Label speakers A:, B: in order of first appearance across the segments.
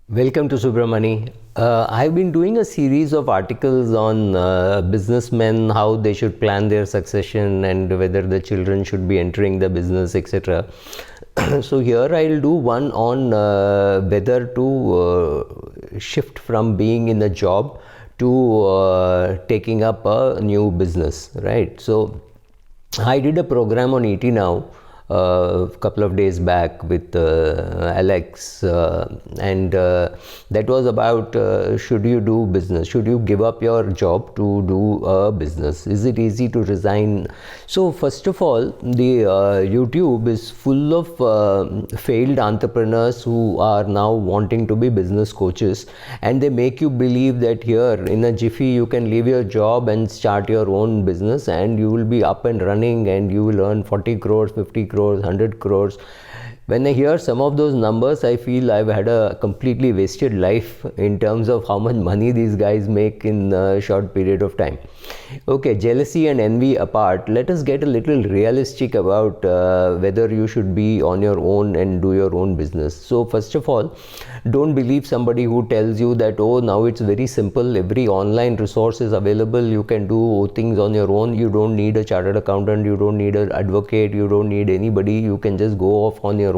A: Welcome to Subramani. I've been doing a series of articles on businessmen, how they should plan their succession and whether the children should be entering the business, etc. So here I'll do one on whether to shift from being in a job to taking up a new business, right? So I did a program on ET Now a couple of days back with Alex, and that was about should you do business? Should you give up your job to do a business? Is it easy to resign? So first of all, the YouTube is full of failed entrepreneurs who are now wanting to be business coaches, and they make you believe that here in a jiffy you can leave your job and start your own business and you will be up and running and you will earn 40 crores, 50 crores, 100 crores. When I hear some of those numbers, I feel I've had a completely wasted life in terms of how much money these guys make in a short period of time. Okay, jealousy and envy apart, let us get a little realistic about whether you should be on your own and do your own business. So first of all, don't believe somebody who tells you that, oh, now it's very simple, every online resource is available, you can do things on your own, you don't need a chartered accountant, you don't need an advocate, you don't need anybody, you can just go off on your own.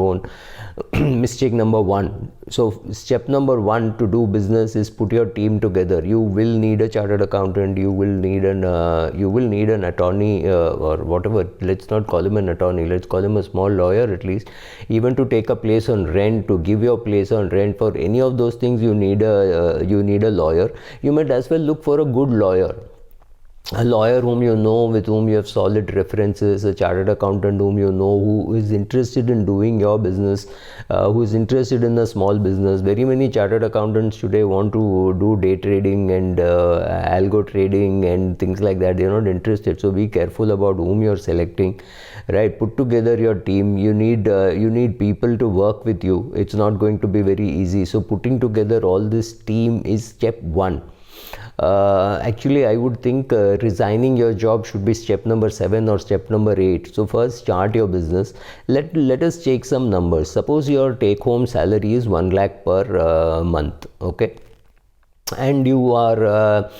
A: Mistake number one. So step number one to do business is put your team together. You will need a chartered accountant, you will need an attorney or whatever. Let's not call him an attorney, let's call him a small lawyer at least. Even to take a place on rent, to give your place on rent, for any of those things you need a lawyer. You might as well look for a good lawyer. A lawyer whom you know, with whom you have solid references, a chartered accountant whom you know, who is interested in doing your business, who is interested in a small business. Very many chartered accountants today want to do day trading and algo trading and things like that. They're not interested. So be careful about whom you're selecting, right? Put together your team. You need people to work with you. It's not going to be very easy. So putting together all this team is step one. Actually, I would think resigning your job should be step number 7 or step number 8. So first start your business. Let us take some numbers. Suppose your take home salary is 1 lakh per month, okay, and you are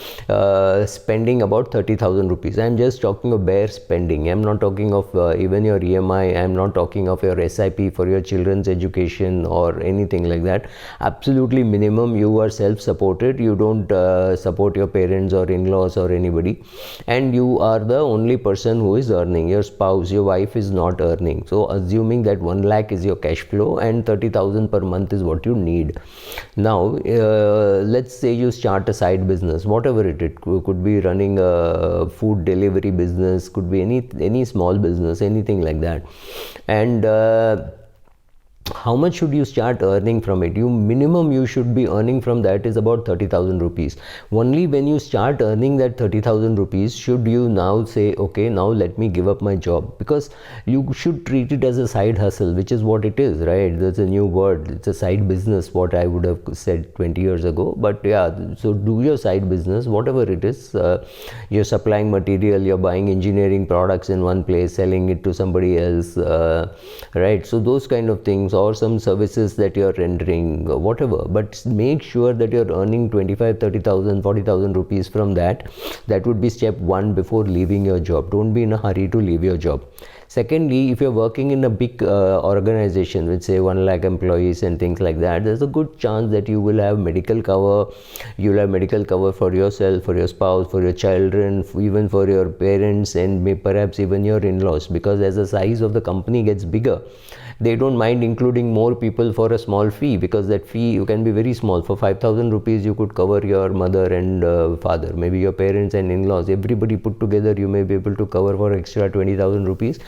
A: spending about 30,000 rupees. I am just talking of bare spending. I am not talking of even your EMI. I am not talking of your SIP for your children's education or anything like that. Absolutely minimum. You are self-supported. You don't support your parents or in-laws or anybody, and you are the only person who is earning. Your spouse, your wife is not earning. So assuming that 1 lakh is your cash flow and 30,000 per month is what you need. Now let's say you start a side business, whatever it could be, running a food delivery business, could be any small business, anything like that. And how much should you start earning from it? Minimum you should be earning from that is about 30,000 rupees. Only when you start earning that 30,000 rupees should you now say, okay, now let me give up my job, because you should treat it as a side hustle, which is what it is, right? That's a new word. It's a side business, what I would have said 20 years ago. But yeah, so do your side business, whatever it is. You're supplying material, you're buying engineering products in one place, selling it to somebody else, right? So those kind of things, or some services that you're rendering, whatever, but make sure that you're earning 25, 30,000, 40,000 rupees from that. That would be step one before leaving your job. Don't be in a hurry to leave your job. Secondly, if you're working in a big organization with say 1 lakh employees and things like that, there's a good chance that you will have medical cover. You'll have medical cover for yourself, for your spouse, for your children, even for your parents, and perhaps even your in-laws, because as the size of the company gets bigger, they don't mind including more people for a small fee, because that fee you can be very small. For 5,000 rupees you could cover your mother and father, maybe your parents and in-laws, everybody put together you may be able to cover for extra 20,000 rupees.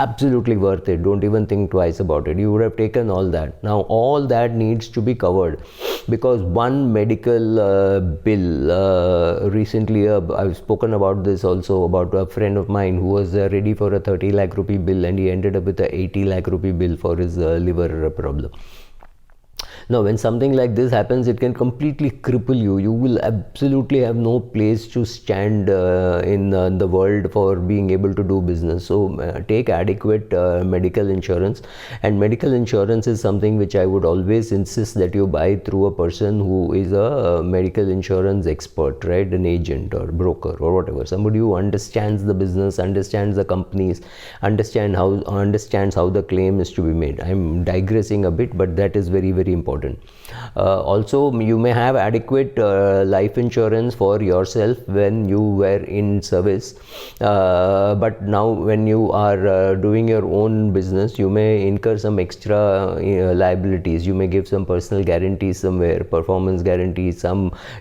A: Absolutely worth it. Don't even think twice about it. You would have taken all that. Now all that needs to be covered, because one medical bill, recently I've spoken about this also, about a friend of mine who was ready for a 30 lakh rupee bill and he ended up with a 80 lakh rupee bill for his liver problem. Now, when something like this happens, it can completely cripple you. You will absolutely have no place to stand in the world for being able to do business. So, take adequate medical insurance. And medical insurance is something which I would always insist that you buy through a person who is a medical insurance expert, right? An agent or broker or whatever. Somebody who understands the business, understands the companies, understands how the claim is to be made. I'm digressing a bit, but that is very, very important. Also, you may have adequate life insurance for yourself when you were in service, but now when you are doing your own business, you may incur some extra liabilities. You may give some personal guarantees somewhere, performance guarantees.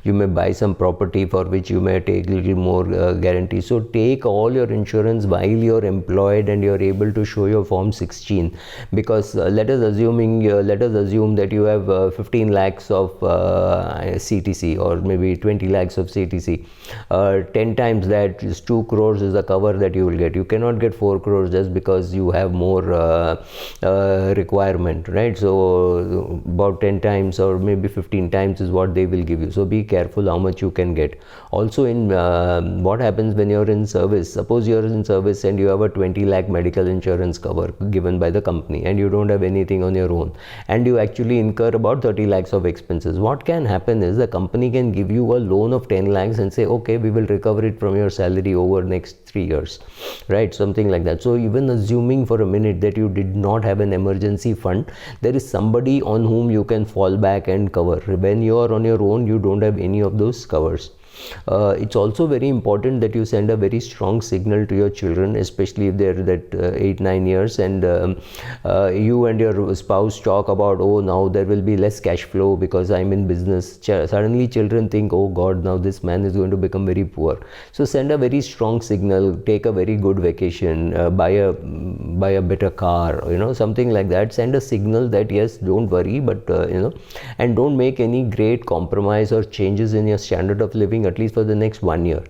A: You may buy some property for which you may take little more guarantees. So take all your insurance while you're employed and you're able to show your Form 16, because let us assume that you have 15 lakhs of CTC, or maybe 20 lakhs of CTC. 10 times that is 2 crores is the cover that you will get. You cannot get 4 crores just because you have more requirement, right? So about 10 times or maybe 15 times is what they will give you. So be careful how much you can get. Also, in what happens when you're in service, suppose you're in service and you have a 20 lakh medical insurance cover given by the company, and you don't have anything on your own, and you actually incur about 30 lakhs of expenses. What can happen is the company can give you a loan of 10 lakhs and say, okay, we will recover it from your salary over next 3 years, right? Something like that. So even assuming for a minute that you did not have an emergency fund, there is somebody on whom you can fall back and cover. When you are on your own, you don't have any of those covers. It's also very important that you send a very strong signal to your children, especially if they're that 8-9 years, and you and your spouse talk about, oh, now there will be less cash flow because I'm in business. Suddenly children think, oh God, now this man is going to become very poor. So send a very strong signal, take a very good vacation, buy a better car, something like that. Send a signal that yes, don't worry, but and don't make any great compromise or changes in your standard of living, at least for the next 1 year.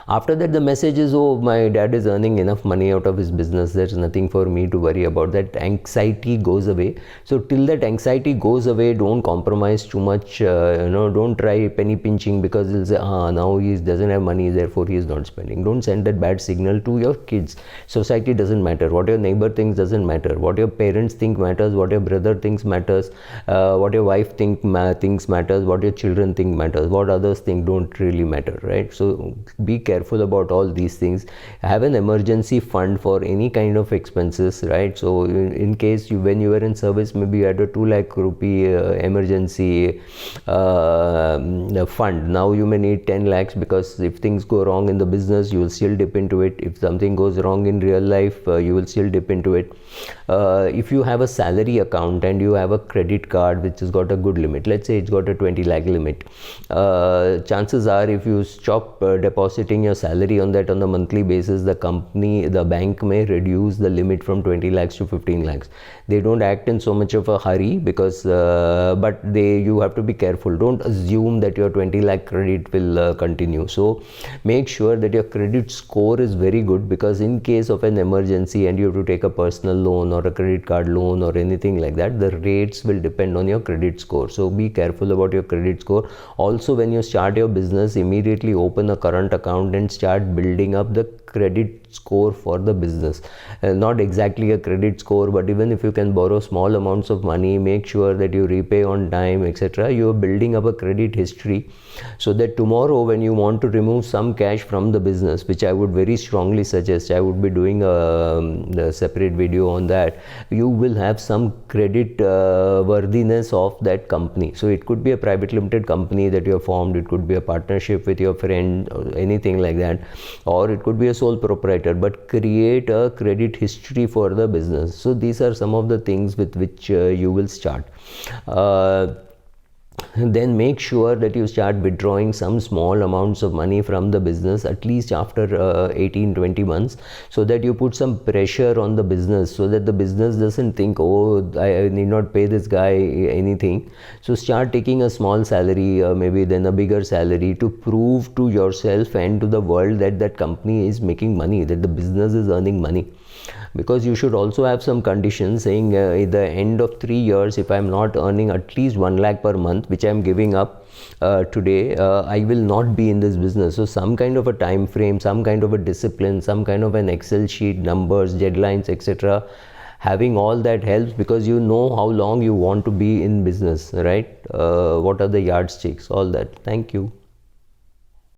A: After that, the message is, oh, my dad is earning enough money out of his business, there's nothing for me to worry about. That anxiety goes away. So till that anxiety goes away, don't compromise too much. Don't try penny pinching, because he'll say, now he doesn't have money, therefore he is not spending. Don't send that bad signal to your kids. Society doesn't matter. What your neighbor thinks doesn't matter. What your parents think matters. What your brother thinks matters. What your wife thinks matters. What your children think matters. What others think don't really matter, right? So be careful about all these things. Have an emergency fund for any kind of expenses, right? So in case when you were in service, maybe you had a 2 lakh rupee emergency fund. Now you may need 10 lakhs, because if things go wrong in the business, you will still dip into it. If something goes wrong in real life, you will still dip into it. If you have a salary account and you have a credit card which has got a good limit, let's say it's got a 20 lakh limit, chances are if you stop depositing your salary on that on a monthly basis, the bank may reduce the limit from 20 lakhs to 15 lakhs. They don't act in so much of a hurry, because but you have to be careful. Don't assume that your 20 lakh credit will continue. So make sure that your credit score is very good, because in case of an emergency and you have to take a personal loan or a credit card loan or anything like that, the rates will depend on your credit score. So be careful about your credit score. Also, when you start your business, immediately open a current account and start building up the credit score for the business. Not exactly a credit score, but even if you can borrow small amounts of money, make sure that you repay on time, etc. You are building up a credit history, so that tomorrow when you want to remove some cash from the business, which I would very strongly suggest, I would be doing a separate video on that, you will have some credit worthiness of that company. So it could be a private limited company that you have formed, it could be a partnership with your friend, or anything like that, or it could be a sole proprietor, but create a credit history for the business. So these are some of the things with which you will start. Then make sure that you start withdrawing some small amounts of money from the business, at least after 18-20 months, so that you put some pressure on the business, so that the business doesn't think, oh, I need not pay this guy anything. So start taking a small salary, maybe then a bigger salary, to prove to yourself and to the world that that company is making money, that the business is earning money. because you should also have some conditions saying at the end of 3 years, if I'm not earning at least 1 lakh per month, which I'm giving up today, I will not be in this business. So some kind of a time frame, some kind of a discipline, some kind of an Excel sheet, numbers, deadlines, etc. Having all that helps, because you know how long you want to be in business, right? What are the yardsticks, all that. Thank you.